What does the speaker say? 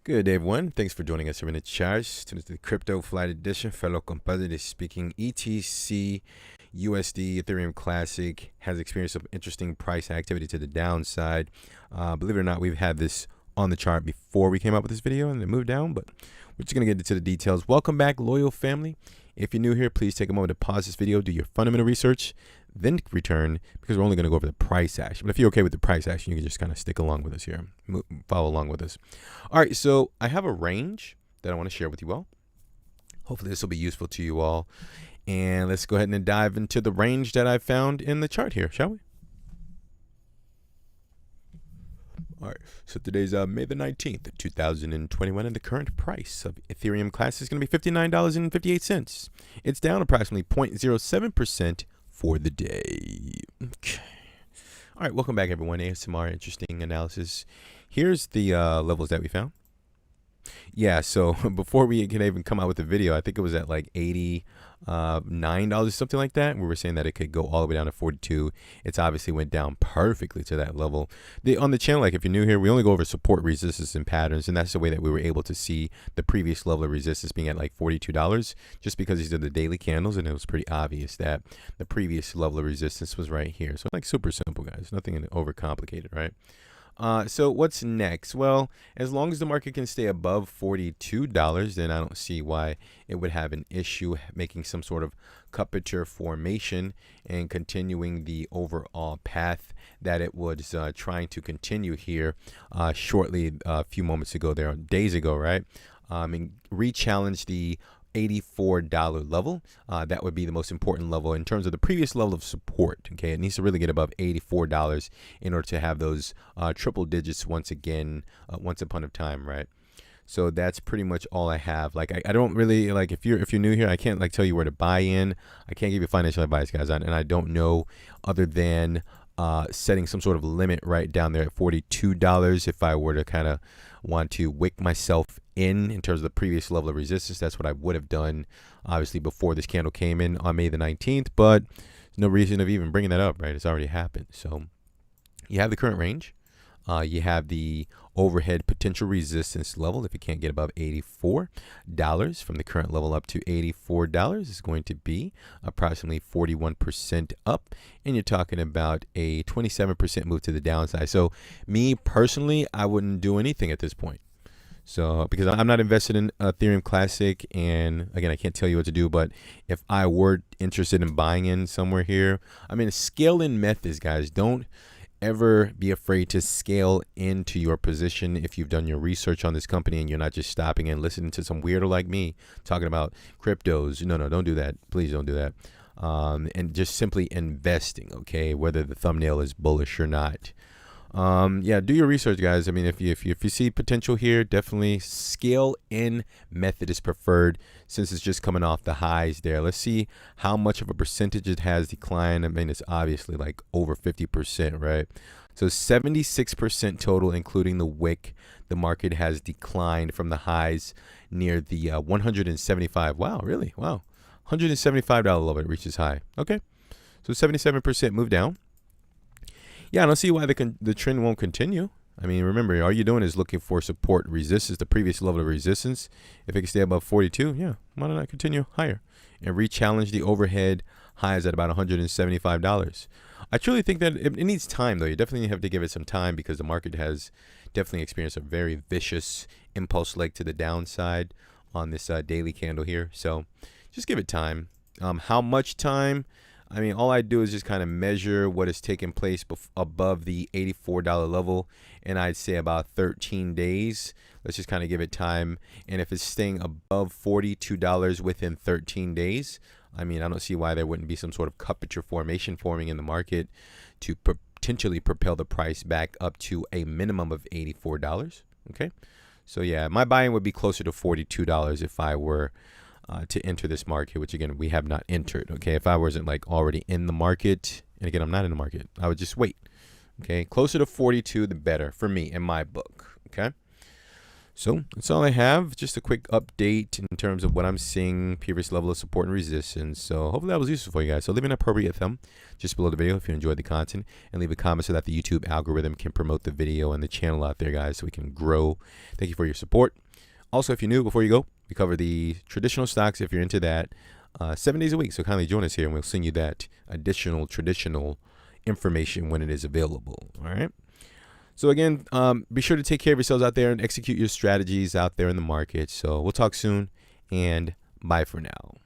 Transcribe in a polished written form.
Good day, everyone. Thanks for joining us here in the charts. To the Crypto Flight Edition, fellow compadre speaking. ETC, USD, Ethereum Classic has experienced some interesting price activity to the downside. Believe it or not, we've had this on the chart before we came up with this video and it moved down, but we're just going to get into the details. Welcome back, loyal family. If you're new here, please take a moment to pause this video, do your fundamental research, then return, because we're only going to go over the price action. But if you're okay with the price action, you can just kind of stick along with us here, follow along with us. All right, so I have a range that I want to share with you all. Hopefully this will be useful to you all. And let's go ahead and dive into the range that I found in the chart here, shall we? All right, so today's May the 19th, 2021, and the current price of Ethereum Classic is going to be $59.58. It's down approximately 0.07% for the day. Okay. All right, welcome back, everyone. ASMR Interesting Analysis. Here's the levels that we found. Yeah, so before we can even come out with the video, I think it was at like $89 or something like that. We were saying that it could go all the way down to 42. It's obviously went down perfectly to that level. On the channel, like if you're new here, we only go over support, resistance, and patterns, and that's the way that we were able to see the previous level of resistance being at like $42, just because these are the daily candles, and it was pretty obvious that the previous level of resistance was right here. So like super simple, guys, nothing overcomplicated, right? So what's next? Well, as long as the market can stay above $42, then I don't see why it would have an issue making some sort of cup-picture formation and continuing the overall path that it was trying to continue here shortly a few moments ago there, days ago, right? And re-challenge the $84 level. That would be the most important level in terms of the previous level of support. Okay, it needs to really get above $84 in order to have those triple digits once again, once upon a time, right? So that's pretty much all I have. Like I don't really like, if you're new here, I can't like tell you where to buy in. I can't give you financial advice, guys, and I don't know other than setting some sort of limit right down there at $42 if I were to kind of want to wick myself in terms of the previous level of resistance. That's what I would have done, obviously, before this candle came in on May the 19th, but there's no reason of even bringing that up, right? It's already happened. So you have the current range. You have the overhead potential resistance level. If you can't get above $84 from the current level up to $84 is going to be approximately 41% up, and you're talking about a 27% move to the downside. So me personally, I wouldn't do anything at this point. So because I'm not invested in Ethereum Classic, and again, I can't tell you what to do, but if I were interested in buying in somewhere here, I mean, scale in methods, guys. Don't ever be afraid to scale into your position if you've done your research on this company and you're not just stopping and listening to some weirdo like me talking about cryptos. No, don't do that. Please don't do that. And just simply investing, okay, whether the thumbnail is bullish or not. Yeah, do your research, guys. I mean, if you see potential here, definitely scale in method is preferred since it's just coming off the highs there. Let's see how much of a percentage it has declined. I mean, it's obviously like over 50%, right? So 76% total, including the wick. The market has declined from the highs near the 175. Wow, really? Wow. $175 level it reaches high. Okay. So 77% move down. Yeah, I don't see why the trend won't continue. I mean, remember, all you're doing is looking for support, resistance, the previous level of resistance. If it can stay above 42, yeah, why not continue higher and re-challenge the overhead highs at about $175? I truly think that it needs time, though. You definitely have to give it some time because the market has definitely experienced a very vicious impulse leg to the downside on this daily candle here. So just give it time. How much time? I mean, all I do is just kind of measure what is taking place above the $84 level, and I'd say about 13 days. Let's just kind of give it time. And if it's staying above $42 within 13 days, I mean, I don't see why there wouldn't be some sort of cup-picture formation forming in the market to potentially propel the price back up to a minimum of $84. Okay, so yeah, my buying would be closer to $42 if I were to enter this market, which again, we have not entered. Okay, if I wasn't like already in the market, and again, I'm not in the market, I would just wait. Okay, closer to 42, the better for me in my book. Okay, So that's all I have. Just a quick update in terms of what I'm seeing, previous level of support and resistance. So hopefully that was useful for you guys. So leave an appropriate thumb just below the video if you enjoyed the content, and leave a comment so that the YouTube algorithm can promote the video and the channel out there, guys, so we can grow. Thank you for your support. Also, if you're new, before you go, we cover the traditional stocks if you're into that 7 days a week. So kindly join us here and we'll send you that additional traditional information when it is available. All right. So again, be sure to take care of yourselves out there and execute your strategies out there in the market. So we'll talk soon, and bye for now.